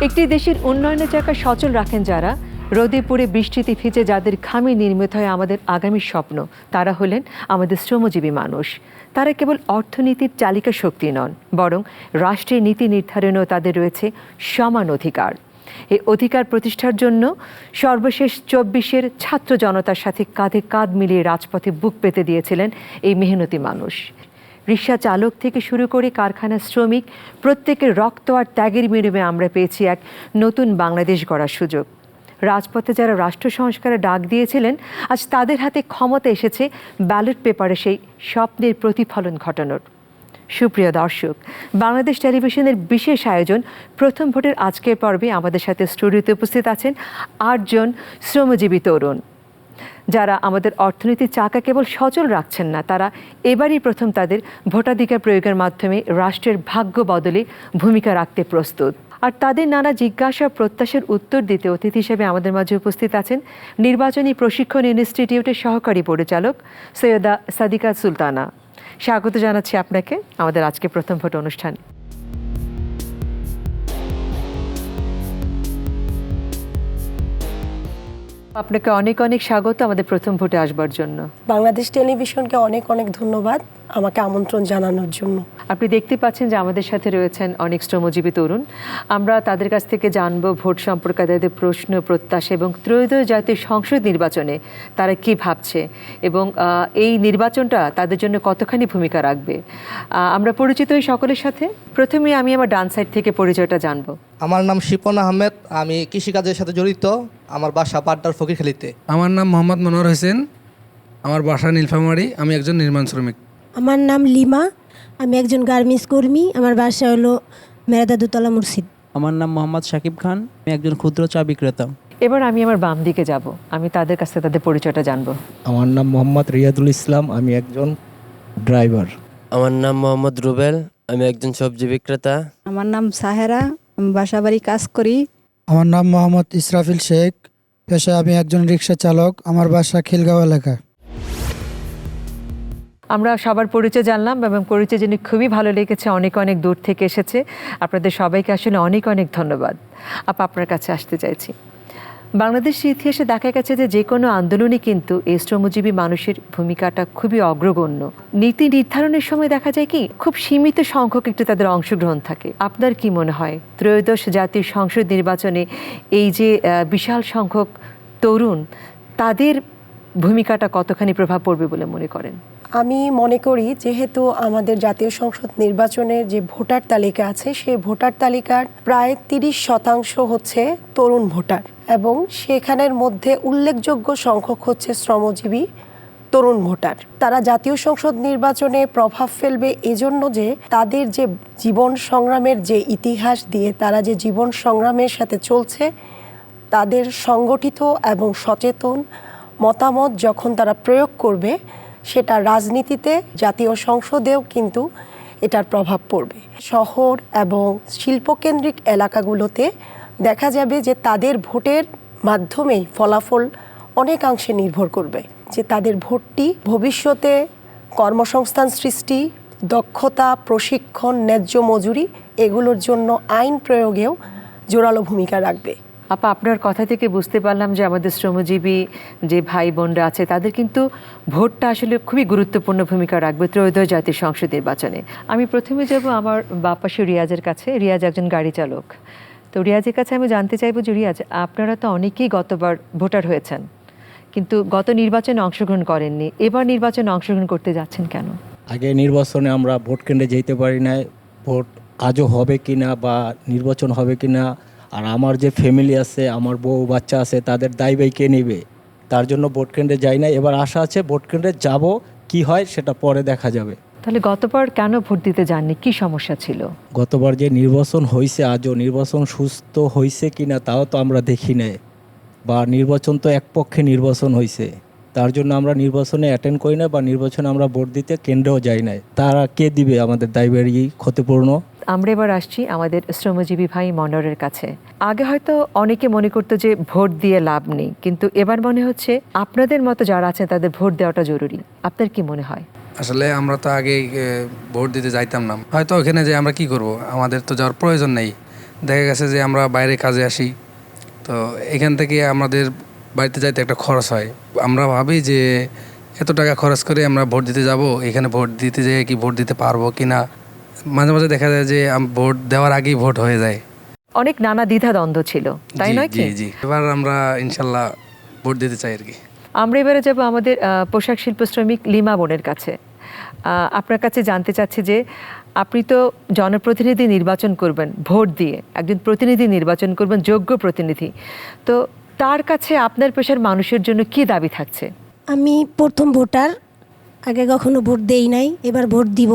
একটি দেশের উন্নয়নের চাকা সচল রাখেন যারা, রোদে পড়ে বৃষ্টিতে ভিজে যাদের ঘামে নির্মিত হয় আমাদের আগামীর স্বপ্ন, তারা হলেন আমাদের শ্রমজীবী মানুষ। তারা কেবল অর্থনীতির চালিকা শক্তি নন, বরং রাষ্ট্রের নীতি নির্ধারণেও তাদের রয়েছে সমান অধিকার। এই অধিকার প্রতিষ্ঠার জন্য সর্বশেষ ২৪-এর ছাত্র জনতার সাথে কাঁধে কাঁধ মিলিয়ে রাজপথে বুক পেতে দিয়েছিলেন এই মেহনতি মানুষ। রিকশা চালক থেকে শুরু করে কারখানার শ্রমিক, প্রত্যেকের রক্ত আর ত্যাগের বিনিময়ে আমরা পেয়েছি এক নতুন বাংলাদেশ গড়ার সুযোগ। রাজপথে যারা রাষ্ট্র সংস্কারে ডাক দিয়েছিলেন, আজ তাদের হাতে ক্ষমতা এসেছে ব্যালট পেপারে সেই স্বপ্নের প্রতিফলন ঘটানোর। সুপ্রিয় দর্শক, বাংলাদেশ টেলিভিশনের বিশেষ আয়োজন প্রথম ভোটের আজকের পর্বে আমাদের সাথে স্টুডিওতে উপস্থিত আছেন ৮ জন শ্রমজীবী তরুণ, যারা আমাদের অর্থনীতির চাকা কেবল সচল রাখছেন না, তারা এবারই প্রথম তাদের ভোটাধিকার প্রয়োগের মাধ্যমে রাষ্ট্রের ভাগ্য বদলে ভূমিকা রাখতে প্রস্তুত। আর তাদের নানা জিজ্ঞাসা প্রত্যাশার উত্তর দিতে অতিথি হিসেবে আমাদের মাঝে উপস্থিত আছেন নির্বাচনী প্রশিক্ষণ ইনস্টিটিউটের সহকারী পরিচালক সৈয়দা সাদিকা সুলতানা। স্বাগত জানাচ্ছি আপনাকে আমাদের আজকে প্রথম ভোট অনুষ্ঠানে। আপনাকে অনেক অনেক স্বাগত আমাদের প্রথম ভোটে আসবার জন্য। বাংলাদেশ টেলিভিশনকে অনেক অনেক ধন্যবাদ আমাকে আমন্ত্রণ জানানোর জন্য। আপনি দেখতে পাচ্ছেন যে আমাদের সাথে রয়েছেন অনেক শ্রমজীবী তরুণ। আমরা তাদের কাছ থেকে জানবো ভোট সম্পর্কে তাদের প্রশ্ন, প্রত্যাশা এবং ত্রয়োদশ জাতীয় সংসদ নির্বাচনে তারা কি ভাবছে এবং এই নির্বাচনটা তাদের জন্য কতখানি ভূমিকা রাখবে। আমরা পরিচিত হই সকলের সাথে। প্রথমে আমি আমার ডান সাইড থেকে পরিচয়টা জানবো। আমার নাম শিপন আহমেদ, আমি কৃষিকাজের সাথে জড়িত। আমার বাসা পাড্ডার ফকিরখালীতে। আমার নাম মোহাম্মদ মনোয়ার হোসেন, আমার বাসা নীলফামারী, আমি একজন নির্মাণ শ্রমিক। আমার নাম লিমা, আমি একজন গার্মেন্টস কর্মী, আমার বাসা হলো মেরাদা দুতলা মুর্শিদ। আমার নাম মোহাম্মদ শাকিব খান, আমি একজন ক্ষুদ্র চা বিক্রেতা। এবার আমি আমার বাম দিকে যাব, আমি তাদের কাছ থেকে তাদের পরিচয়টা জানবো। আমার নাম মোহাম্মদ রিয়াদুল ইসলাম, আমি একজন ড্রাইভার। আমার নাম মোহাম্মদ রুবেল, আমি একজন সবজি বিক্রেতা। আমার নাম সাহেরা, আমি বাসা বাড়ি কাজ করি। আমার নাম মোহাম্মদ ইসরাফিল শেখ, পেশায় আমি একজন রিক্সা চালক, আমার বাসা খিলগাঁও এলাকা। আমরা সবার পরিচয় জানলাম এবং পরিচয় জেনে খুবই ভালো লেগেছে। অনেক অনেক দূর থেকে এসেছে, আপনাদের সবাইকে আসলে অনেক অনেক ধন্যবাদ। আপনার কাছে আসতে চাইছি, বাংলাদেশের ইতিহাসে দেখা গেছে যে কোনো আন্দোলনে কিন্তু এই শ্রমজীবী মানুষের ভূমিকাটা খুবই অগ্রগণ্য। নীতি নির্ধারণের সময় দেখা যায় কি খুব সীমিত সংখ্যক একটু তাদের অংশগ্রহণ থাকে। আপনার কি মনে হয় ত্রয়োদশ জাতীয় সংসদ নির্বাচনে এই যে বিশাল সংখ্যক তরুণ, তাদের ভূমিকাটা কতখানি প্রভাব পড়বে বলে মনে করেন? আমি মনে করি যেহেতু আমাদের জাতীয় সংসদ নির্বাচনের যে ভোটার তালিকা আছে, সেই ভোটার তালিকার প্রায় 30% হচ্ছে তরুণ ভোটার এবং সেখানের মধ্যে উল্লেখযোগ্য সংখ্যক হচ্ছে শ্রমজীবী তরুণ ভোটার। তারা জাতীয় সংসদ নির্বাচনে প্রভাব ফেলবে এজন্য যে তাদের যে জীবন সংগ্রামের যে ইতিহাস দিয়ে তারা যে জীবন সংগ্রামের সাথে চলছে, তাদের সংগঠিত এবং সচেতন মতামত যখন তারা প্রয়োগ করবে, সেটা রাজনীতিতে, জাতীয় সংসদেও কিন্তু এটার প্রভাব পড়বে। শহর এবং শিল্পকেন্দ্রিক এলাকাগুলোতে দেখা যাবে যে তাদের ভোটের মাধ্যমেই ফলাফল অনেকাংশে নির্ভর করবে, যে তাদের ভোটটি ভবিষ্যতে কর্মসংস্থান সৃষ্টি, দক্ষতা, প্রশিক্ষণ, ন্যায্য মজুরি এগুলোর জন্য আইন প্রয়োগেও জোরালো ভূমিকা রাখবে। আপনার কথা থেকে বুঝতে পারলাম যে আমাদের শ্রমজীবী যে ভাই বোনরা আছে তাদের কিন্তু ভোটটা আসলে খুবই গুরুত্বপূর্ণ ভূমিকা রাখবে ত্রয়োদশ জাতীয় সংসদ নির্বাচনে। আমি প্রথমে যাব আমার বাপাশে রিয়াজের কাছে। রিয়াজ একজন গাড়ি চালক, তো রিয়াজের কাছে আমি জানতে চাইবো যে রিয়াজ, আপনারা তো অনেকেই গতবার ভোটার হয়েছেন কিন্তু গত নির্বাচনে অংশগ্রহণ করেননি, এবার নির্বাচনে অংশগ্রহণ করতে যাচ্ছেন কেন? আগে নির্বাচনে আমরা ভোট কেন্দ্রে যেতে পারি না, ভোট আজও হবে কি না বা নির্বাচন হবে কি না, আর আমার যে ফ্যামিলি আছে, আমার বউ বাচ্চা আছে, তাদের দায়ভার কে নেবে, তার জন্য ভোট কেন্দ্রে যাই না। এবার আশা আছে ভোট কেন্দ্রে যাব, কি হয় সেটা পরে দেখা যাবে। তাহলে গতবার কেন ভোট দিতে যাননি, কি সমস্যা ছিল? গতবার যে নির্বাচন হয়েছে, আজও নির্বাচন সুস্থ হয়েছে কিনা তাও তো আমরা দেখি নাই, বা নির্বাচন তো এক পক্ষে নির্বাচন হয়েছে, তার জন্য আমরা নির্বাচনে অ্যাটেন্ড করি না বা নির্বাচনে আমরা ভোট দিতে কেন্দ্রেও যাই না। তারা কে দিবে আমাদের দায়ভার ক্ষতিপূর্ণ? আমরা এবার আসছি আমাদের শ্রমজীবী ভাই মনোয়ারের কাছে। আগে হয়তো অনেকে মনে করতো যে ভোট দিয়ে লাভ নেই, কিন্তু এবার মনে হচ্ছে আপনাদের মতো যারা আছেন তাদের ভোট দেওয়াটা জরুরি। আপনার কি মনে হয়? আসলে আমরা তো আগে ভোট দিতে যাইতাম না, হয়তো ওখানে যে আমরা কি করব, আমাদের তো যাওয়ার প্রয়োজন নেই, দেখা গেছে যে আমরা বাইরে কাজে আসি, তো এখান থেকে আমাদের বাড়িতে যাইতে একটা খরচ হয়। আমরা ভাবি যে এত টাকা খরচ করে আমরা ভোট দিতে যাব, এখানে ভোট দিতে যেয়ে কি ভোট দিতে পারবো কি না। মাঝে মাঝে দেখা যায় যে ভোট দেওয়ার আগেই ভোট হয়ে যায়। অনেক নানা দ্বিধা দ্বন্দ্ব ছিল, তাই জি, নয় কি? জি জি এবার আমরা ইনশাল্লাহ ভোট দিতে চাই আর কি। আমরা এবারে যাব আমাদের পোশাক শিল্প শ্রমিক লিমা বোনের কাছে। আপনার কাছে জানতে চাচ্ছি যে আপনি তো জনপ্রতিনিধি নির্বাচন করবেন ভোট দিয়ে, একজন প্রতিনিধি নির্বাচন করবেন, যোগ্য প্রতিনিধি। তো তার কাছে আপনার পেশার মানুষের জন্য কি দাবি থাকছে? আমি প্রথম ভোটার, আগে কখনো ভোট দেই নাই, এবার ভোট দিব।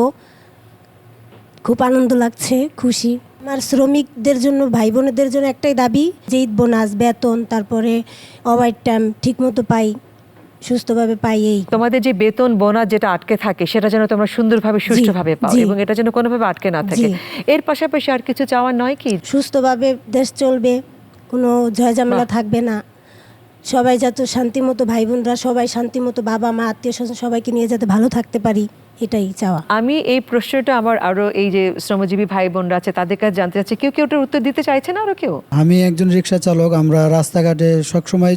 খুব আনন্দ লাগছে, খুশি। আমার শ্রমিকদের জন্য, ভাই বোনেদের জন্য একটাই দাবি যে ঈদ বোনাস, বেতন, তারপরে ওভার টাইম ঠিক মতো পাই, সুস্থভাবে পাই। এই তোমাদের যে বেতন বোনাস যেটা আটকে থাকে সেটা যেন তোমরা সুন্দরভাবে সুষ্ঠুভাবে পাও, জি। এবং এটা যেন কোনোভাবে আটকে না থাকে। জি। এর পাশাপাশি আর কিছু চাওয়ার নয় কি? সুস্থভাবে দেশ চলবে, কোনো ঝয়ঝামেলা থাকবে না, সবাই যাতে শান্তিমতো, ভাই বোনরা সবাই শান্তিমতো, বাবা মা আত্মীয় স্বজন সবাইকে নিয়ে যাতে ভালো থাকতে পারি, এটাই চাওয়া। আমি এই প্রশ্নটা আমার আরো এই যে শ্রমজীবী ভাই বোনরা আছে তাদের কাছে জানতে চাচ্ছি, কেউ কেউ ওটার উত্তর দিতে চাইছে না, আরো কেউ? আমি একজন রিক্সা চালক। আমরা রাস্তাঘাটে সবসময়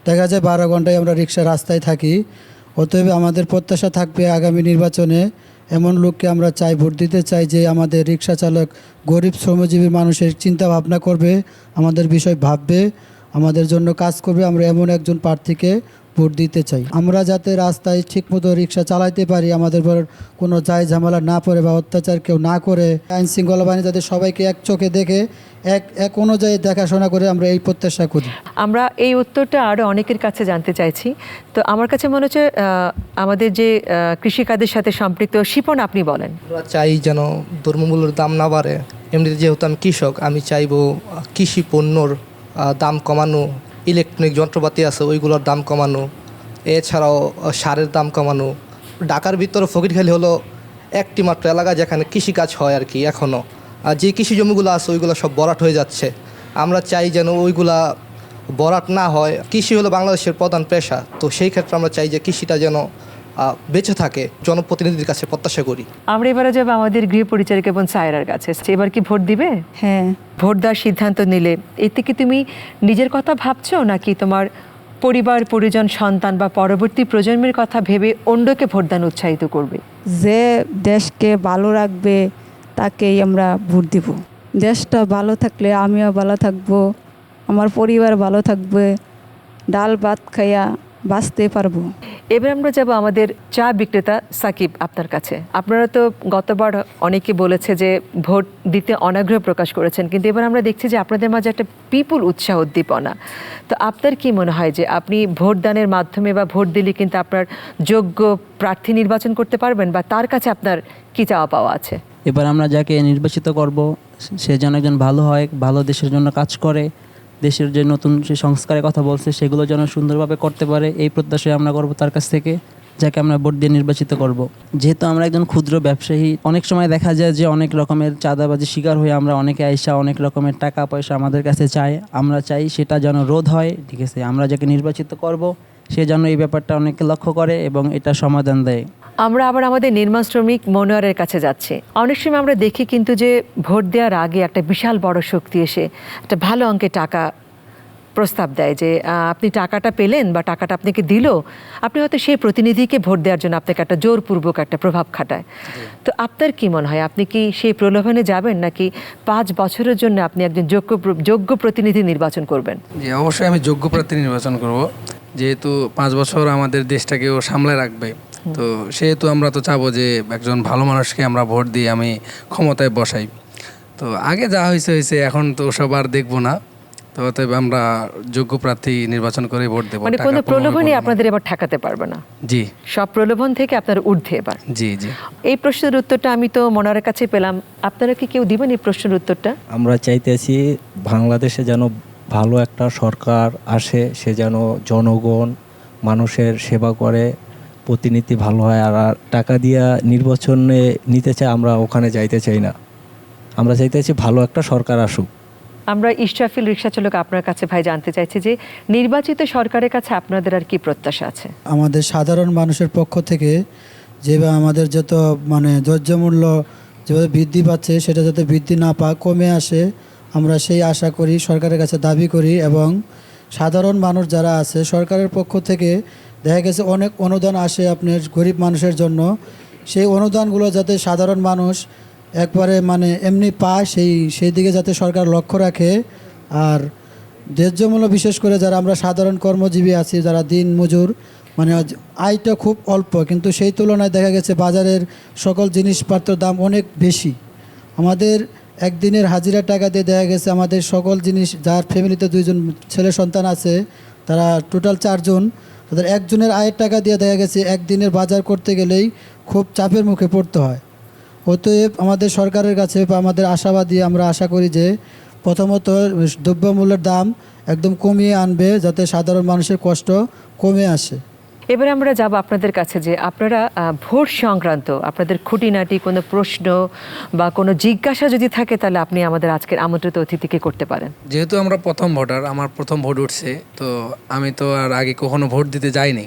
দেখা যায় 12 ঘন্টায় আমরা রিক্সা রাস্তায় থাকি। অতএব আমাদের প্রত্যাশা থাকবে আগামী নির্বাচনে এমন লোককে আমরা চাই, ভোট দিতে চাই যে আমাদের রিক্সা চালক গরিব শ্রমজীবী মানুষের চিন্তা ভাবনা করবে, আমাদের বিষয় ভাববে, আমাদের জন্য কাজ করবে। আমরা এমন একজন প্রার্থীকে ভোট দিতে চাই। আমরা যাতে রাস্তায় ঠিকমতো রিক্সা চালাইতে পারি, আমাদের পর কোনো যায় ঝামেলা না পড়ে বা অত্যাচার কেউ না করে, আইন শৃঙ্খলা বাহিনী যাতে সবাইকে এক চোখে দেখে এক অনুযায়ী দেখাশোনা করে, আমরা এই প্রত্যাশা করি। আমরা এই উত্তরটা আরো অনেকের কাছে জানতে চাইছি। তো আমার কাছে মনে হচ্ছে আমাদের যে কৃষিকাজের সাথে সম্পৃক্ত শিপন, আপনি বলেন। আমরা চাই যেন দ্রব্যমূল্যের দাম না বাড়ে। এমনিতে যেহেতু আমি কৃষক, আমি চাইবো কৃষি পণ্যর দাম কমানো, ইলেকট্রনিক যন্ত্রপাতি আছে ওইগুলোর দাম কমানো, এছাড়াও সারের দাম কমানো। ঢাকার ভিতরে ফকিরখালী হলো একটি মাত্র এলাকা যেখানে কৃষিকাজ হয় আর কি এখনও। আর যে কৃষি জমিগুলো আছে ওইগুলো সব ভরাট হয়ে যাচ্ছে। আমরা চাই যেন ওইগুলা ভরাট না হয়। কৃষি হলো বাংলাদেশের প্রধান পেশা, তো সেই ক্ষেত্রে আমরা চাই যে কৃষিটা যেন বেঁচে থাকে। জনপ্রতিনিধির কাছে প্রত্যাশা করি। আমরা এবারে যাবো আমাদের গৃহ পরিচারিকা এবং সায়রার কাছে। এবার কি ভোট দিবে? হ্যাঁ। ভোট দেওয়ার সিদ্ধান্ত নিলে এতে কি তুমি নিজের কথা ভাবছো, নাকি তোমার পরিবার পরিজন সন্তান বা পরবর্তী প্রজন্মের কথা ভেবে অন্যকে ভোটদান উৎসাহিত করবে? যে দেশকে ভালো রাখবে তাকেই আমরা ভোট দিব। দেশটা ভালো থাকলে আমিও ভালো থাকবো, আমার পরিবার ভালো থাকবে, ডাল ভাত খাইয়া বাঁচতে পারবো। এবার আমরা যাব আমাদের চা বিক্রেতা সাকিব আপনার কাছে। আপনারা তো গতবার অনেকে বলেছে যে ভোট দিতে অনাগ্রহ প্রকাশ করেছেন, কিন্তু এবার আমরা দেখছি যে আপনাদের মাঝে একটা বিপুল উৎসাহ উদ্দীপনা। তো আপনার কি মনে হয় যে আপনি ভোটদানের মাধ্যমে বা ভোট দিলে কিন্তু আপনার যোগ্য প্রার্থী নির্বাচন করতে পারবেন, বা তার কাছে আপনার কি চাওয়া পাওয়া আছে? এবার আমরা যাকে নির্বাচিত করব সে যেন একজন ভালো হয়, ভালো দেশের জন্য কাজ করে, দেশের যে নতুন যে সংস্কারের কথা বলছে সেগুলো যেন সুন্দরভাবে করতে পারে, এই প্রত্যাশায় আমরা করব তার কাছ থেকে, যাকে আমরা ভোট দিয়ে নির্বাচিত করব। যেহেতু আমরা একজন ক্ষুদ্র ব্যবসায়ী, অনেক সময় দেখা যায় যে অনেক রকমের চাঁদাবাজি শিকার হয়ে আমরা অনেকে আইসা অনেক রকমের টাকা পয়সা আমাদের কাছে চাই। আমরা চাই সেটা যেন রোধ হয়, ঠিক আছে? আমরা যাকে নির্বাচিত করব সে যেন এই ব্যাপারটা অনেকে লক্ষ্য করে এবং এটা সমাধান দেয়। আমরা আবার আমাদের নির্মাণ শ্রমিক মনোয়ারের কাছে যাচ্ছি। অনেক সময় আমরা দেখি কিন্তু যে ভোট দেওয়ার আগে একটা বিশাল বড় শক্তি এসে একটা ভালো অঙ্কের টাকা প্রস্তাব দেয় যে আপনি টাকাটা পেলেন বা টাকাটা আপনাকে দিল, আপনি হয়তো সেই প্রতিনিধিকে ভোট দেওয়ার জন্য আপনাকে একটা জোরপূর্বক একটা প্রভাব খাটায়। তো আপনার কি মনে হয়, আপনি কি সেই প্রলোভনে যাবেন, নাকি 5 বছরের জন্য আপনি একজন যোগ্য প্রতিনিধি নির্বাচন করবেন? জি, অবশ্যই আমি যোগ্য প্রার্থী নির্বাচন করব, যেহেতু 5 বছর আমাদের দেশটাকেও সামলে রাখবে। তো সেহেতু আমরা তো চাবো যে একজন ভালো মানুষকে আমরা ভোট দিয়ে আমি ক্ষমতায় বসাই। তো আগে যা হয়েছে, এখন তো সব আর দেখবো না। তো অতএব আমরা যোগ্য প্রার্থী নির্বাচন করে ভোট দেবো। মানে কোনো প্রলোভনই আপনাদের এবার ঠেকাতে পারবে না? জি, সব প্রলোভন থেকে আপনার ঊর্ধ্বে এবার। জি জি। এই প্রশ্নের উত্তরটা আমি তো মনোয়ারের কাছে পেলাম, আপনারা কি কেউ দিবেন এই প্রশ্নের উত্তরটা? আমরা চাইতেছি বাংলাদেশে যেন ভালো একটা সরকার আসে, সে যেন জনগণ মানুষের সেবা করে, প্রতিনিধি ভালো হয়। আর টাকা দিয়া নির্বাচনে নিতে চাই, আমরা ওখানে যাইতে চাই না। আমরা চাইতেছি ভালো একটা সরকার আসুক। আমরা ইশরাফিল রিক্সা চালক আপনার কাছে ভাই জানতে চাইছি যে নির্বাচিত সরকারের কাছে আপনাদের আর কি প্রত্যাশা আছে? আমাদের সাধারণ মানুষের পক্ষ থেকে যেভাবে আমাদের যত দ্রব্যমূল্য যেভাবে বৃদ্ধি পাচ্ছে সেটা যাতে বৃদ্ধি না পায়, কমে আসে। আমরা সেই আশা করি, সরকারের কাছে দাবি করি। এবং সাধারণ মানুষ যারা আছে, সরকারের পক্ষ থেকে দেখা গেছে অনেক অনুদান আসে আপনার গরিব মানুষের জন্য। সেই অনুদানগুলো যাতে সাধারণ মানুষ একবারে মানে এমনি পায়, সেই দিকে যাতে সরকার লক্ষ্য রাখে। আর ন্যায্যমূল্য, বিশেষ করে যারা আমরা সাধারণ কর্মজীবী আছি, যারা দিন মজুর, মানে আয়টা খুব অল্প, কিন্তু সেই তুলনায় দেখা গেছে বাজারের সকল জিনিসপত্রের দাম অনেক বেশি। আমাদের একদিনের হাজিরা টাকা দিয়ে দেখা গেছে আমাদের সকল জিনিস, যার ফ্যামিলিতে 2জন ছেলে সন্তান আছে, তারা টোটাল 4 জন, তাদের একজনের আয়ের টাকা দিয়ে দেখা গেছে একদিনের বাজার করতে গেলেই খুব চাপের মুখে পড়তে হয়। অতএব আমাদের সরকারের কাছে বা আমাদের আশাবাদী, আমরা আশা করি যে প্রথমত দ্রব্যমূল্যের দাম একদম কমিয়ে আনবে, যাতে সাধারণ মানুষের কষ্ট কমে আসে। এবার আমরা যাব আপনাদের কাছে যে আপনারা ভোট সংক্রান্ত আপনাদের খুঁটিনাটি কোনো প্রশ্ন বা কোনো জিজ্ঞাসা যদি থাকে, তাহলে আপনি আমাদের আজকের আমন্ত্রিত অতিথিকে করতে পারেন। যেহেতু আমরা প্রথম ভোটার, আমার প্রথম ভোট উঠছে, তো আমি তো আর আগে কখনো ভোট দিতে যাইনি,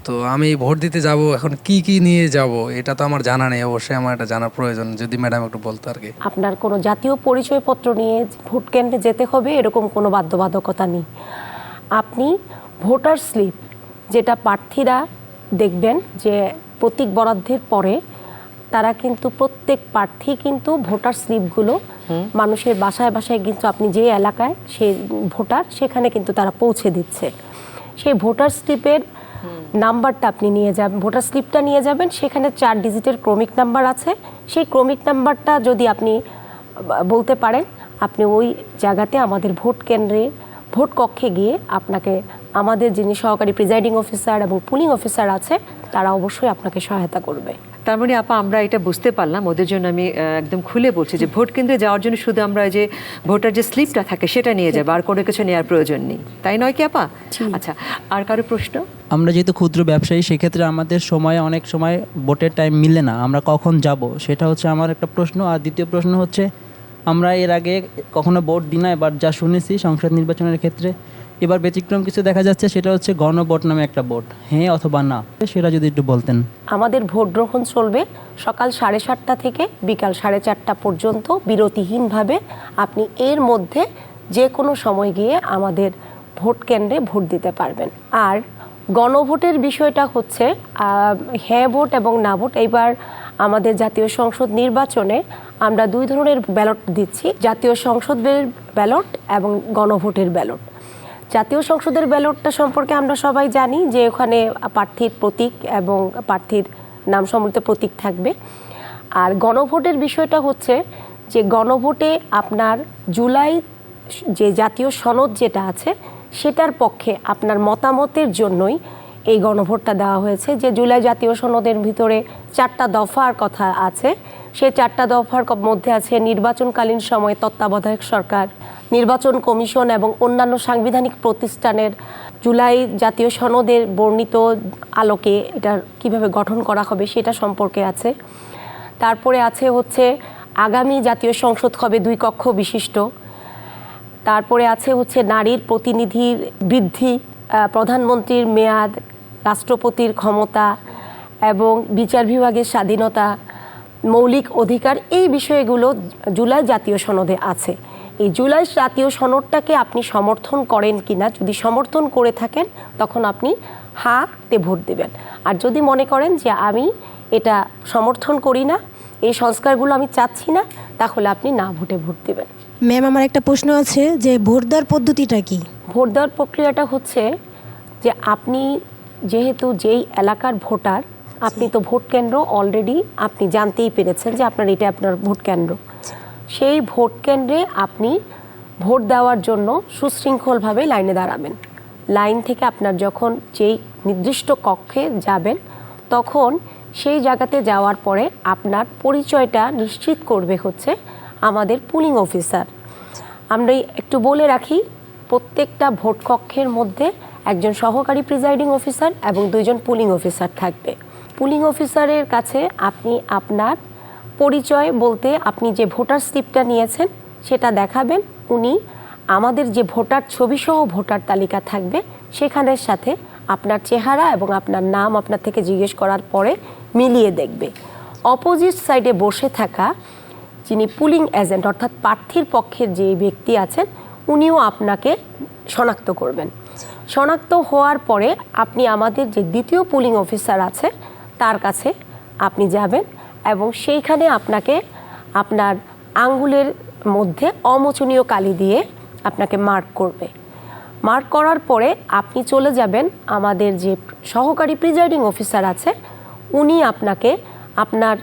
তো আমি ভোট দিতে যাব, এখন কি কি নিয়ে যাব এটা তো আমার জানা নেই। অবশ্যই আমার এটা জানার প্রয়োজন, যদি ম্যাডাম একটু বলতো আর কি। আপনার কোনো জাতীয় পরিচয়পত্র নিয়ে ভোট কেন্দ্রে যেতে হবে এরকম কোনো বাধ্যবাধকতা নেই। আপনি ভোটার স্লিপ, যেটা প্রার্থীরা দেখবেন যে প্রতীক বরাদ্দের পরে তারা কিন্তু প্রত্যেক প্রার্থী কিন্তু ভোটার স্লিপগুলো মানুষের বাসায় বাসায়, কিন্তু আপনি যে এলাকায় সে ভোটার সেখানে কিন্তু তারা পৌঁছে দিচ্ছে। সেই ভোটার স্লিপের নাম্বারটা আপনি নিয়ে যাবেন, ভোটার স্লিপটা নিয়ে যাবেন, সেখানে 4 ডিজিটের ক্রমিক নাম্বার আছে। সেই ক্রমিক নাম্বারটা যদি আপনি বলতে পারেন, আপনি ওই জায়গাতে আমাদের ভোট কেন্দ্রে ভোট কক্ষে গিয়ে আপনাকে আমাদের যিনি সহকারী প্রিজাইডিং অফিসার এবং পুলিং অফিসার আছে, তারা অবশ্যই আপনাকে সহায়তা করবে। তার মানে আপা আমরা এটা বুঝতে পারলাম, ওদের জন্য আমি একদম খুলে বলছি যে ভোট কেন্দ্রে যাওয়ার জন্য শুধু আমরা যে ভোটার যে স্লিপটা থাকে সেটা নিয়ে যাবো, আর কোনো কিছু নেওয়ার প্রয়োজন নেই, তাই নয় কি আপা? আচ্ছা, আর কারো প্রশ্ন? আমরা যেহেতু ক্ষুদ্র ব্যবসায়ী, সেক্ষেত্রে আমাদের অনেক সময় ভোটের টাইম মিলে না, আমরা কখন যাব সেটা হচ্ছে আমার একটা প্রশ্ন। আর দ্বিতীয় প্রশ্ন হচ্ছে, আমরা এর আগে কখনো ভোট দিই না, এবার যা শুনেছি সংসদ নির্বাচনের ক্ষেত্রে এবার ব্যতিক্রম কিছু দেখা যাচ্ছে, সেটা হচ্ছে গণভোট নামে একটা ভোট, হ্যাঁ অথবা না, সেটা যদি একটু বলতেন। আমাদের ভোট গ্রহণ চলবে সকাল 7:30 থেকে বিকাল 4:30 পর্যন্ত বিরতিহীনভাবে। আপনি এর মধ্যে যে কোনো সময় গিয়ে আমাদের ভোট কেন্দ্রে ভোট দিতে পারবেন। আর গণভোটের বিষয়টা হচ্ছে হ্যাঁ ভোট এবং না ভোট। এইবার আমাদের জাতীয় সংসদ নির্বাচনে আমরা 2 ধরনের ব্যালট দিচ্ছি, জাতীয় সংসদের ব্যালট এবং গণভোটের ব্যালট। জাতীয় সংসদের ব্যালটটা সম্পর্কে আমরা সবাই জানি যে ওখানে প্রার্থীর প্রতীক এবং প্রার্থীর নাম সম্বলিত প্রতীক থাকবে। আর গণভোটের বিষয়টা হচ্ছে যে গণভোটে আপনার জুলাই যে জাতীয় সনদ যেটা আছে সেটার পক্ষে আপনার মতামতের জন্যই এই গণভোটটা দেওয়া হয়েছে। যে জুলাই জাতীয় সনদের ভিতরে 4টা দফার কথা আছে, সেই 4টা দফার মধ্যে আছে নির্বাচনকালীন সময়ে তত্ত্বাবধায়ক সরকার, নির্বাচন কমিশন এবং অন্যান্য সাংবিধানিক প্রতিষ্ঠানের জুলাই জাতীয় সনদের বর্ণিত আলোকে এটা কিভাবে গঠন করা হবে সেটা সম্পর্কে আছে। তারপরে আছে হচ্ছে আগামী জাতীয় সংসদ হবে 2 কক্ষ বিশিষ্ট। তারপরে আছে হচ্ছে নারীর প্রতিনিধির বৃদ্ধি, প্রধানমন্ত্রীর মেয়াদ, রাষ্ট্রপতির ক্ষমতা এবং বিচার বিভাগের স্বাধীনতা, মৌলিক অধিকার, এই বিষয়গুলো জুলাই জাতীয় সনদে আছে। এই জুলাই জাতীয় সনদটাকে আপনি সমর্থন করেন কিনা, যদি সমর্থন করে থাকেন তখন আপনি হাতে ভোট দেবেন। আর যদি মনে করেন যে আমি এটা সমর্থন করি না, এই সংস্কারগুলো আমি চাচ্ছি না, তাহলে আপনি না ভোটে ভোট দেবেন। ম্যাম, আমার একটা প্রশ্ন আছে যে ভোট দেওয়ার পদ্ধতিটা কি? ভোট দেওয়ার প্রক্রিয়াটা হচ্ছে যে আপনি যেহেতু যেই এলাকার ভোটার, আপনি তো ভোট কেন্দ্র অলরেডি আপনি জানতেই পেরেছেন যে আপনার এটা আপনার ভোট কেন্দ্র। সেই ভোট কেন্দ্রে আপনি ভোট দেওয়ার জন্য সুশৃঙ্খলভাবে লাইনে দাঁড়াবেন। লাইন থেকে আপনার যখন যেই নির্দিষ্ট কক্ষে যাবেন, তখন সেই জায়গাতে যাওয়ার পরে আপনার পরিচয়টা নিশ্চিত করবে হচ্ছে আমাদের পুলিং অফিসার। আমরা একটু বলে রাখি, প্রত্যেকটা ভোট কক্ষের মধ্যে একজন সহকারী প্রিজাইডিং অফিসার এবং 2 জন পুলিং অফিসার থাকবে। পুলিং অফিসারের কাছে আপনি আপনার পরিচয় বলতে আপনি যে ভোটার স্লিপটা নিয়েছেন সেটা দেখাবেন। উনি আমাদের যে ভোটার ছবিসহ ভোটার তালিকা থাকবে সেখানের সাথে আপনার চেহারা এবং আপনার নাম আপনার থেকে জিজ্ঞেস করার পরে মিলিয়ে দেখবে। অপোজিট সাইডে বসে থাকা যিনি পুলিং এজেন্ট অর্থাৎ প্রার্থীর পক্ষের যে ব্যক্তি আছেন উনিও আপনাকে শনাক্ত করবেন। শনাক্ত হওয়ার পরে আপনি আমাদের যে দ্বিতীয় পুলিং অফিসার আছে তার কাছে আপনি যাবেন এবং সেইখানে আপনাকে আপনার আঙ্গুলের মধ্যে অমোচনীয় কালি দিয়ে আপনাকে মার্ক করবে। মার্ক করার পরে আপনি চলে যাবেন আমাদের যে সহকারী প্রিজাইডিং অফিসার আছে উনি আপনাকে আপনার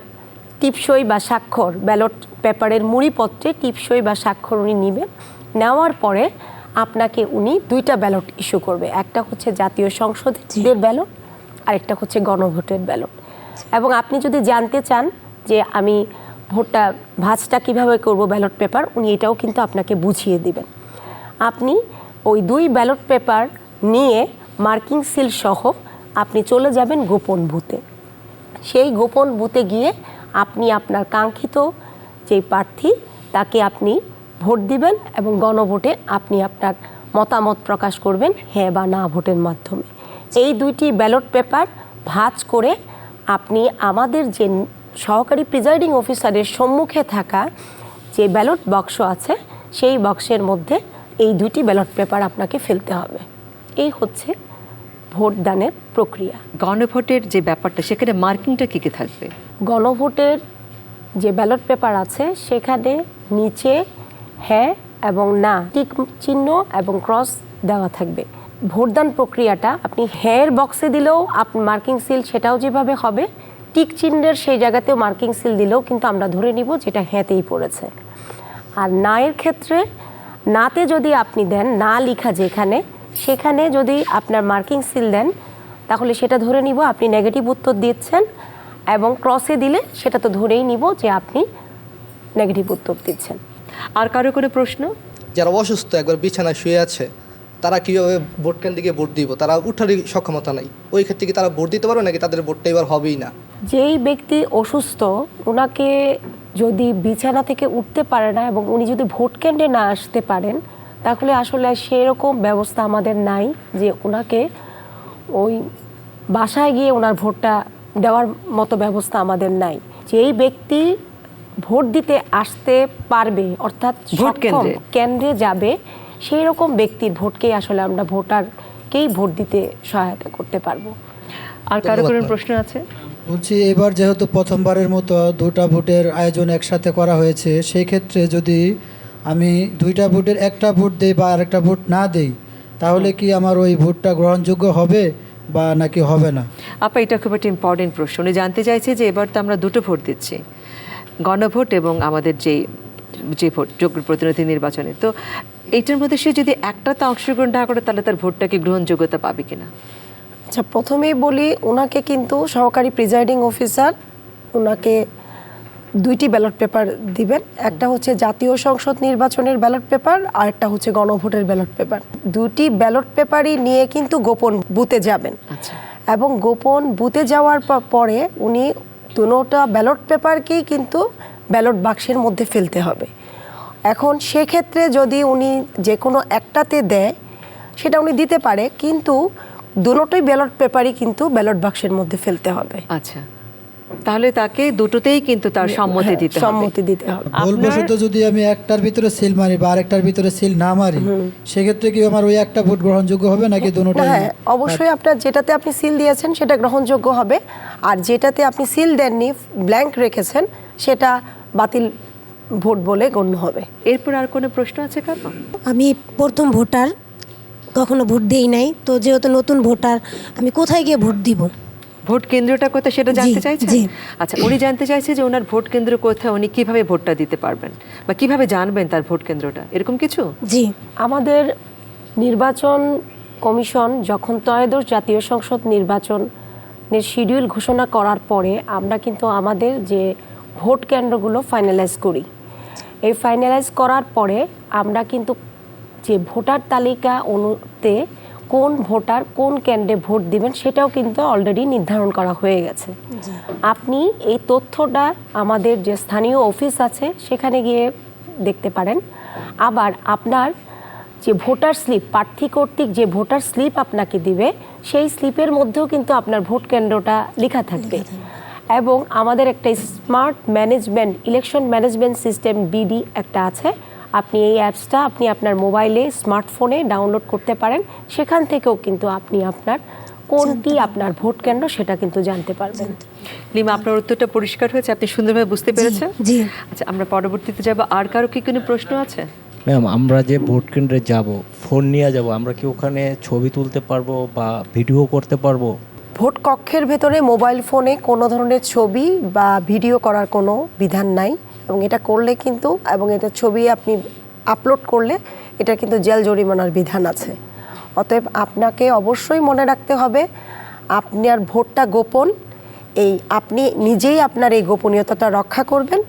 টিপসই বা স্বাক্ষর ব্যালট পেপারের মুড়িপত্রে টিপসই বা স্বাক্ষর উনি নেবেন। নেওয়ার পরে আপনাকে উনি 2টা ব্যালট ইস্যু করবে, একটা হচ্ছে জাতীয় সংসদের ব্যালট আরেকটা হচ্ছে গণভোটের ব্যালট। এবং আপনি যদি জানতে চান যে আমি ভোটটা ভাঁজটা কীভাবে করব ব্যালট পেপার, উনি এটাও কিন্তু আপনাকে বুঝিয়ে দিবেন। আপনি ওই 2 ব্যালট পেপার নিয়ে মার্কিং সিল সহ আপনি চলে যাবেন গোপন বুথে। সেই গোপন বুথে গিয়ে আপনি আপনার কাঙ্ক্ষিত যে প্রার্থী তাকে আপনি ভোট দিবেন এবং গণভোটে আপনি আপনার মতামত প্রকাশ করবেন হ্যাঁ বা না ভোটের মাধ্যমে। এই 2টি ব্যালট পেপার ভাঁজ করে আপনি আমাদের যে সহকারী প্রিজাইডিং অফিসারের সম্মুখে থাকা যে ব্যালট বাক্স আছে সেই বক্সের মধ্যে এই 2টি ব্যালট পেপার আপনাকে ফেলতে হবে। এই হচ্ছে ভোটদানের প্রক্রিয়া। গণভোটের যে ব্যাপারটা সেখানে মার্কিংটা কী কী থাকবে? গণভোটের যে ব্যালট পেপার আছে সেখানে নিচে হ্যাঁ এবং না টিক চিহ্ন এবং ক্রস দেওয়া থাকবে। ভোটদান প্রক্রিয়াটা আপনি হ্যাঁর বক্সে দিলেও আপনি মার্কিং সিল সেটাও যেভাবে হবে, টিক চিহ্নের সেই জায়গাতেও মার্কিং সিল দিলেও কিন্তু আমরা ধরে নিব যেটা হ্যাঁতেই পড়েছে। আর নায়ের ক্ষেত্রে নাতে যদি আপনি দেন না লেখা যেখানে সেখানে যদি আপনার মার্কিং সিল দেন তাহলে সেটা ধরে নিব আপনি নেগেটিভ উত্তর দিচ্ছেন, এবং ক্রসে দিলে সেটা তো ধরেই নিব যে আপনি নেগেটিভ উত্তর দিচ্ছেন। আর কারো কোনো প্রশ্ন? যারা অসুস্থ একবার বিছানায় শুয়ে আছে তারা কীভাবে ভোট কেন্দ্রে গিয়ে ভোট দিব? তারা উঠারই সক্ষমতা নাই, ওই ক্ষেত্রে কি তারা ভোট দিতে পারবে নাকি তাদের ভোটটা এবার হবেই না? যেই ব্যক্তি অসুস্থ ওনাকে যদি বিছানা থেকে উঠতে পারে না এবং উনি যদি ভোট কেন্দ্রে না আসতে পারেন তাহলে আসলে সেরকম ব্যবস্থা আমাদের নাই যে ওনাকে ওই বাসায় গিয়ে ওনার ভোটটা দেওয়ার মতো ব্যবস্থা আমাদের নাই। যেই ব্যক্তি ভোট দিতে আসতে পারবে অর্থাৎ ভোট কেন্দ্রে যাবে সেই রকম ব্যক্তির ভোটকেই আসলে আমরা ভোটারকেই ভোট দিতে সহায়তা করতে পারবো। আর কারো কোনো প্রশ্ন আছে? বলছি এবার যেহেতু প্রথমবারের মতো 2টা ভোটের আয়োজন একসাথে করা হয়েছে, সেই ক্ষেত্রে যদি আমি 2টা ভোটের একটা ভোট দেই বা আরেকটা ভোট না দেই তাহলে কি আমার ওই ভোটটা গ্রহণযোগ্য হবে বা নাকি হবে না? আপা এটা খুব একটা ইম্পর্টেন্ট প্রশ্ন। উনি জানতে চাইছে যে এবার তো আমরা 2টো ভোট দিচ্ছি, গণভোট এবং আমাদের যে ভোট যোগ্য প্রতিনিধি নির্বাচনে, তো এইটার মধ্যে সে যদি একটাতে অংশগ্রহণ না করে তাহলে তার ভোটটা কি গ্রহণযোগ্যতা পাবে কিনা? আচ্ছা, প্রথমেই বলি ওনাকে কিন্তু সহকারী প্রিজাইডিং অফিসার ওনাকে 2টি ব্যালট পেপার দিবেন। একটা হচ্ছে জাতীয় সংসদ নির্বাচনের ব্যালট পেপার আর একটা হচ্ছে গণভোটের ব্যালট পেপার। 2টি ব্যালট পেপারই নিয়ে কিন্তু গোপন বুথে যাবেন। আচ্ছা। এবং গোপন বুথে যাওয়ার পরে উনি দুটোটা ব্যালট পেপারকেই কিন্তু ব্যালট বাক্সের মধ্যে ফেলতে হবে। এখন সেক্ষেত্রে যদি উনি যে কোনো একটাতে দেয় সেটা উনি দিতে পারে, কিন্তু দুটোই ব্যালট পেপারই কিন্তু ব্যালট বাক্সের মধ্যে ফেলতে হবে। আচ্ছা, তাহলে তাকে দুটোতেই কিন্তু তার সম্মতি দিতে হবে। সম্মতি দিতে হবে। ভুলবশত যদি আমি একটার ভিতরে সিল মারি বা আরেকটার ভিতরে সিল না মারি সেক্ষেত্রে কি আমার ওই একটা ভোট গ্রহণযোগ্য হবে নাকি দুটোটাই? হ্যাঁ, অবশ্যই আপনার যেটাতে আপনি সিল দিয়েছেন সেটা গ্রহণযোগ্য হবে, আর যেটাতে আপনি সিল দেননি ব্ল্যাঙ্ক রেখেছেন সেটা বাতিল ভোট বলে গণ্য হবে। এরপর আর কোনো প্রশ্ন আছে কাকা? আমি প্রথম ভোটার, কখনো ভোট দেই নাই, তো যেহেতু নতুন ভোটার আমি কোথায় গিয়ে ভোট দিব? ভোট কেন্দ্রটা কোথায় সেটা জানতে চাইছেন? জি। আচ্ছা, উনি জানতে চাইছে যে ওনার ভোট কেন্দ্র কোথায়, উনি কিভাবে ভোটটা দিতে পারবেন বা কিভাবে জানবেন তার ভোট কেন্দ্রটা, এরকম কিছু? জি, আমাদের নির্বাচন কমিশন যখন ত্রয়োদশ জাতীয় সংসদ নির্বাচনের শিডিউল ঘোষণা করার পরে আমরা কিন্তু আমাদের যে ভোট কেন্দ্রগুলো ফাইনালাইজ করি। এই ফাইনালাইজ করার পরে আমরা কিন্তু যে ভোটার তালিকা অনুতে কোন ভোটার কোন কেন্দ্রে ভোট দিবেন সেটাও কিন্তু অলরেডি নির্ধারণ করা হয়ে গেছে। আপনি এই তথ্যটা আমাদের যে স্থানীয় অফিস আছে সেখানে গিয়ে দেখতে পারেন। আবার আপনার যে ভোটার স্লিপ, প্রার্থী কর্তৃক যে ভোটার স্লিপ আপনাকে দিবে সেই স্লিপের মধ্যেও কিন্তু আপনার ভোট কেন্দ্রটা লেখা থাকবে। এবং আমাদের একটা smart management election management system BD একটা আছে। আপনি এই অ্যাপসটা আপনি আপনার মোবাইলে স্মার্টফোনে ডাউনলোড করতে পারেন। সেখান থেকেও কিন্তু আপনি আপনার কোনটি আপনার ভোট কেন্দ্র সেটা কিন্তু জানতে পারবেন। লিমা, আপনার উত্তরটা পরিষ্কার হয়েছে? আপনি সুন্দরভাবে বুঝতে পেরেছেন? জি। আচ্ছা, আমরা পরবর্তীতে যাব। আর কারো কি কোনো প্রশ্ন আছে? ম্যাম, আমরা যে ভোট কেন্দ্রে যাব, ফোন নিয়ে যাব, আমরা কি ওখানে ছবি তুলতে পারবো বা ভিডিও করতে পারবো? ভোট কক্ষের ভেতরে মোবাইল ফোনে কোনো ধরনের ছবি বা ভিডিও করার কোনো বিধান নাই, এবং এটা করলে কিন্তু এবং এটা ছবি আপনি আপলোড করলে এটা কিন্তু জেল জরিমানার বিধান আছে। অতএব আপনাকে অবশ্যই মনে রাখতে হবে আপনার ভোটটা গোপন। আপনি নিজেই আপনার এই গোপনীয়তাটা রক্ষা করবেন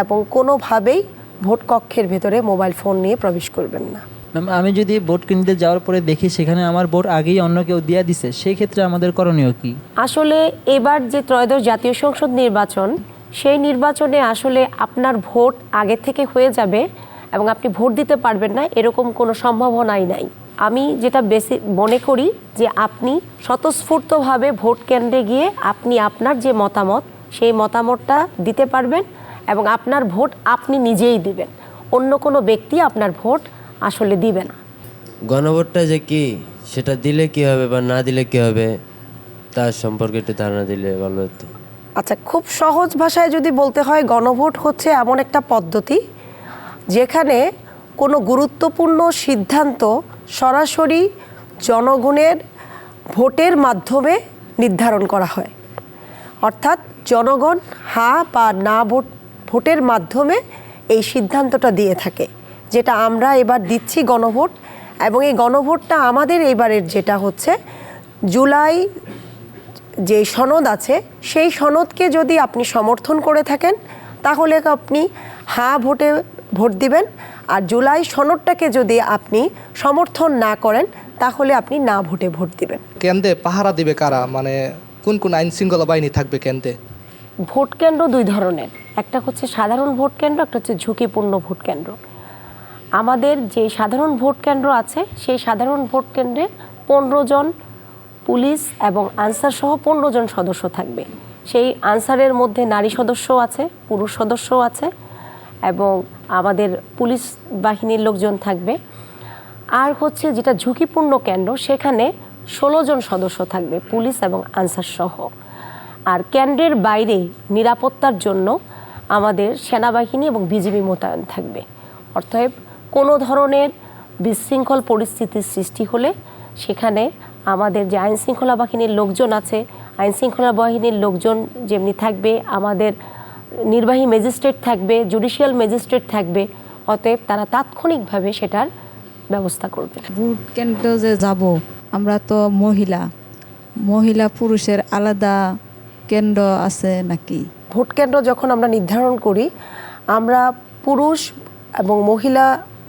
এবং কোনোভাবেই ভোট কক্ষের ভেতরে মোবাইল ফোন নিয়ে প্রবেশ করবেন না। ম্যাম, আমি যদি ভোট কেন্দ্রে যাওয়ার পরে দেখি সেখানে আমার ভোট আগেই অন্য কেউ দিয়ে দিছে, সেই ক্ষেত্রে আমাদের করণীয় কি? আসলে এবার যে ত্রয়োদশ জাতীয় সংসদ নির্বাচন, সেই নির্বাচনে আসলে আপনার ভোট আগে থেকে হয়ে যাবে এবং আপনি ভোট দিতে পারবেন না এরকম কোনো সম্ভাবনাই নাই। আমি যেটা বেশি মনে করি যে আপনি স্বতঃস্ফূর্তভাবে ভোট কেন্দ্রে গিয়ে আপনি আপনার যে মতামত সেই মতামতটা দিতে পারবেন এবং আপনার ভোট আপনি নিজেই দিবেন, অন্য কোনো ব্যক্তি আপনার ভোট আসলে দিবে না। গণভোটটা যে কি, সেটা দিলে কি হবে বা না দিলে কি হবে, তার সম্পর্কে একটু ধারণা দিলে ভালো হতো। আচ্ছা, খুব সহজ ভাষায় যদি বলতে হয়, গণভোট হচ্ছে এমন একটা পদ্ধতি যেখানে কোনো গুরুত্বপূর্ণ সিদ্ধান্ত সরাসরি জনগণের ভোটের মাধ্যমে নির্ধারণ করা হয়। অর্থাৎ জনগণ হা বা না ভোটের মাধ্যমে এই সিদ্ধান্তটা দিয়ে থাকে, যেটা আমরা এবার দিচ্ছি গণভোট। এবং এই গণভোটটা আমাদের এবারের যেটা হচ্ছে জুলাই যে সনদ আছে সেই সনদকে যদি আপনি সমর্থন করে থাকেন তাহলে আপনি হা ভোটে ভোট দিবেন, আর জুলাই সনদটাকে যদি আপনি সমর্থন না করেন তাহলে আপনি না ভোটে ভোট দিবেন। কেন্দ্রে পাহারা দিবে কারা, মানে কোন কোন আইন শৃঙ্খলা বাহিনী থাকবে কেন্দ্রে? ভোট কেন্দ্র দুই ধরনের, একটা হচ্ছে সাধারণ ভোট কেন্দ্র, একটা হচ্ছে ঝুঁকিপূর্ণ ভোট কেন্দ্র। আমাদের যে সাধারণ ভোট কেন্দ্র আছে সেই সাধারণ ভোট কেন্দ্রে 15 জন পুলিশ এবং আনসার সহ 15 জন সদস্য থাকবে। সেই আনসারের মধ্যে নারী সদস্য আছে, পুরুষ সদস্য আছে এবং আমাদের পুলিশ বাহিনীর লোকজন থাকবে। আর হচ্ছে যেটা ঝুঁকিপূর্ণ কেন্দ্র, সেখানে 16 জন সদস্য থাকবে, পুলিশ এবং আনসার সহ। আর কেন্দ্রের বাইরে নিরাপত্তার জন্য আমাদের সেনাবাহিনী এবং বিজিবি মোতায়েন থাকবে। অর্থাৎ কোনো ধরনের বিশৃঙ্খল পরিস্থিতির সৃষ্টি হলে সেখানে আমাদের যে আইনশৃঙ্খলা বাহিনীর লোকজন আছে, আইনশৃঙ্খলা বাহিনীর লোকজন যেমনি থাকবে, আমাদের নির্বাহী ম্যাজিস্ট্রেট থাকবে, জুডিশিয়াল ম্যাজিস্ট্রেট থাকবে। অতএব তারা তাৎক্ষণিকভাবে সেটার ব্যবস্থা করবে। ভোট কেন্দ্র যে যাব, আমরা তো মহিলা পুরুষের আলাদা কেন্দ্র আছে নাকি? ভোট কেন্দ্র যখন আমরা নির্ধারণ করি, আমরা পুরুষ এবং মহিলা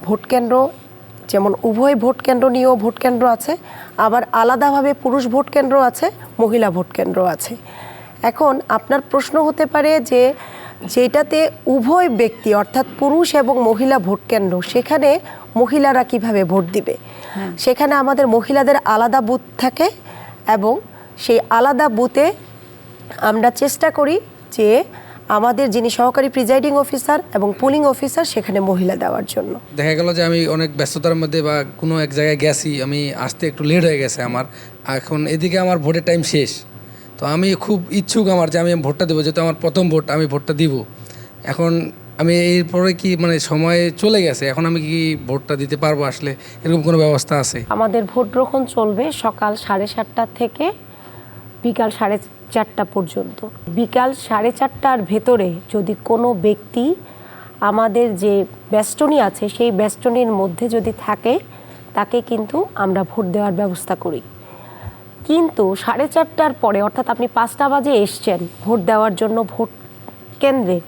ভোট কেন্দ্র, যেমন উভয় ভোট কেন্দ্র নিয়েও ভোট কেন্দ্র আছে, আবার আলাদাভাবে পুরুষ ভোট কেন্দ্র আছে, মহিলা ভোট কেন্দ্র আছে। এখন আপনার প্রশ্ন হতে পারে যে যেটাতে উভয় ব্যক্তি অর্থাৎ পুরুষ এবং মহিলা ভোট কেন্দ্র, সেখানে মহিলারা কিভাবে ভোট দিবে? সেখানে আমাদের মহিলাদের আলাদা বুথ থাকে এবং সেই আলাদা বুথে আমরা চেষ্টা করি যে আমাদের যিনি সহকারী প্রিজাইডিং অফিসার এবং পুলিং অফিসার সেখানে মহিলা দেওয়ার জন্য। দেখা গেল যে আমি অনেক ব্যস্ততার মধ্যে বা কোনো এক জায়গায় গেছি, আমি আসতে একটু লেট হয়ে গেছে আমার, এখন এদিকে আমার ভোটের টাইম শেষ, তো আমি খুব ইচ্ছুক আমার যে আমি ভোটটা দেবো, যেহেতু আমার প্রথম ভোট, আমি ভোটটা দিব। এখন আমি এরপরে কি মানে সময় চলে গেছে, এখন আমি কি ভোটটা দিতে পারবো আসলে, এরকম কোনো ব্যবস্থা আছে? আমাদের ভোট গ্রহণ চলবে সকাল 7:30 থেকে বিকাল 4:30 পর্যন্ত। বিকাল 4:30টার ভেতরে যদি কোনো ব্যক্তি আমাদের যে বেষ্টনী আছে সেই বেষ্টনীর মধ্যে যদি থাকে, তাকে কিন্তু আমরা ভোট দেওয়ার ব্যবস্থা করি। কিন্তু 4:30টার পরে, অর্থাৎ আপনি 5টা বাজে এসছেন ভোট দেওয়ার জন্য ভোট কেন্দ্রে,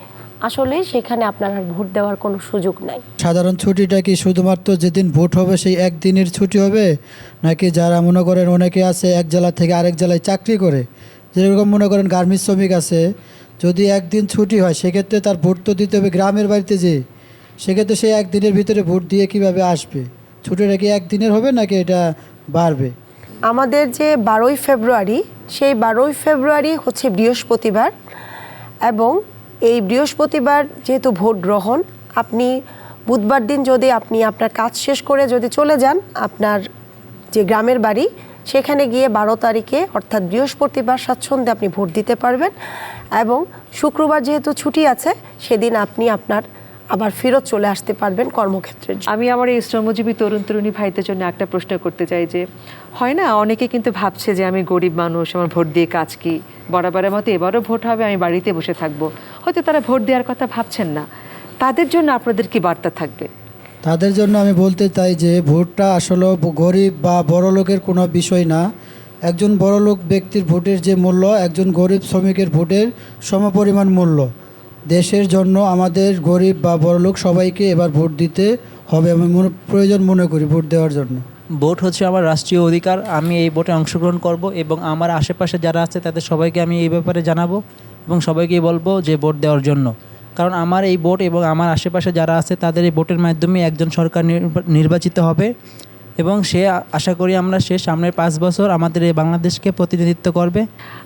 আসলে সেখানে আপনার আর ভোট দেওয়ার কোনো সুযোগ নাই। সাধারণ ছুটিটা কি শুধুমাত্র যেদিন ভোট হবে সেই একদিনের ছুটি হবে, নাকি যারা মনে করেন অনেকে আছে এক জেলা থেকে আরেক জেলায় চাকরি করে, যেরকম মনে করেন গার্মেন্টস শ্রমিক আছে, যদি একদিন ছুটি হয় সেক্ষেত্রে তার ভোট তো দিতে হবে গ্রামের বাড়িতে যেয়ে, সেক্ষেত্রে সেই একদিনের ভিতরে ভোট দিয়ে কিভাবে আসবে? ছুটিটা কি একদিনের হবে নাকি এটা বাড়বে? আমাদের যে 12ই ফেব্রুয়ারি, সেই 12ই ফেব্রুয়ারি হচ্ছে বৃহস্পতিবার। এবং এই বৃহস্পতিবার যেহেতু ভোট গ্রহণ, আপনি বুধবার দিন যদি আপনি আপনার কাজ শেষ করে যদি চলে যান আপনার যে গ্রামের বাড়ি, সেখানে গিয়ে 12 তারিখে অর্থাৎ বৃহস্পতিবার স্বাচ্ছন্দ্যে আপনি ভোট দিতে পারবেন। এবং শুক্রবার যেহেতু ছুটি আছে, সেদিন আপনি আপনার আবার ফেরত চলে আসতে পারবেন কর্মক্ষেত্রের জন্য। আমি আমার এই শ্রমজীবী তরুণ তরুণী ভাইদের জন্য একটা প্রশ্ন করতে চাই যে, হয় না অনেকে কিন্তু ভাবছে যে আমি গরিব মানুষ, আমার ভোট দিয়ে কাজ কি, বরাবরের মতো এবারও ভোট হবে, আমি বাড়িতে বসে থাকবো, হয়তো তারা ভোট দেওয়ার কথা ভাবছেন না। তাদের জন্য আপনাদের কি বার্তা থাকবে? তাদের জন্য আমি বলতে চাই যে ভোটটা আসলে গরিব বা বড়লোকের কোনো বিষয় না। একজন বড়লোক ব্যক্তির ভোটের যে মূল্য, একজন গরিব শ্রমিকের ভোটের সমপরিমাণ মূল্য। দেশের জন্য আমাদের গরিব বা বড়লোক সবাইকে এবার ভোট দিতে হবে, আমি প্রয়োজন মনে করি ভোট দেওয়ার জন্য। ভোট হচ্ছে আমার রাষ্ট্রীয় অধিকার, আমি এই ভোটে অংশগ্রহণ করব এবং আমার আশেপাশে যারা আছে তাদের সবাইকে আমি এই ব্যাপারে জানাবো এবং সবাইকে বলবো যে ভোট দেওয়ার জন্য। কারণ আমার এই ভোট এবং আমার আশেপাশে যারা আছে তাদের এই ভোটের মাধ্যমে একজন সরকার নির্বাচিত হবে এবং সে আশা করি আমরা সে সামনের 5 বছর আমাদের এই বাংলাদেশকে প্রতিনিধিত্ব করবে।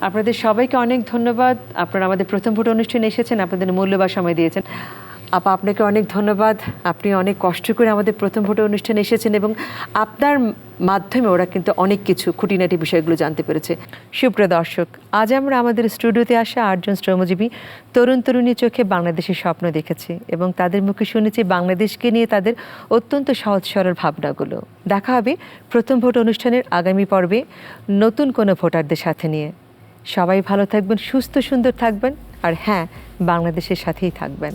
আপনাদের সবাইকে অনেক ধন্যবাদ। আপনারা আমাদের প্রথম ভোট অনুষ্ঠানে এসেছেন, আপনাদের মূল্যবান সময় দিয়েছেন। আপা, আপনাকে অনেক ধন্যবাদ। আপনি অনেক কষ্ট করে আমাদের প্রথম ভোট অনুষ্ঠানে এসেছেন এবং আপনার মাধ্যমে ওরা কিন্তু অনেক কিছু খুঁটিনাটি বিষয়গুলো জানতে পেরেছে। সুপ্রিয় দর্শক, আজ আমরা আমাদের স্টুডিওতে আসা 8 জন শ্রমজীবী তরুণ তরুণী চোখে বাংলাদেশের স্বপ্ন দেখেছি এবং তাদের মুখে শুনেছি বাংলাদেশকে নিয়ে তাদের অত্যন্ত সহজ সরল ভাবনাগুলো। দেখা হবে প্রথম ভোট অনুষ্ঠানের আগামী পর্বে নতুন কোনো ভোটারদের সাথে নিয়ে। সবাই ভালো থাকবেন, সুস্থ সুন্দর থাকবেন, আর হ্যাঁ, বাংলাদেশের সাথেই থাকবেন।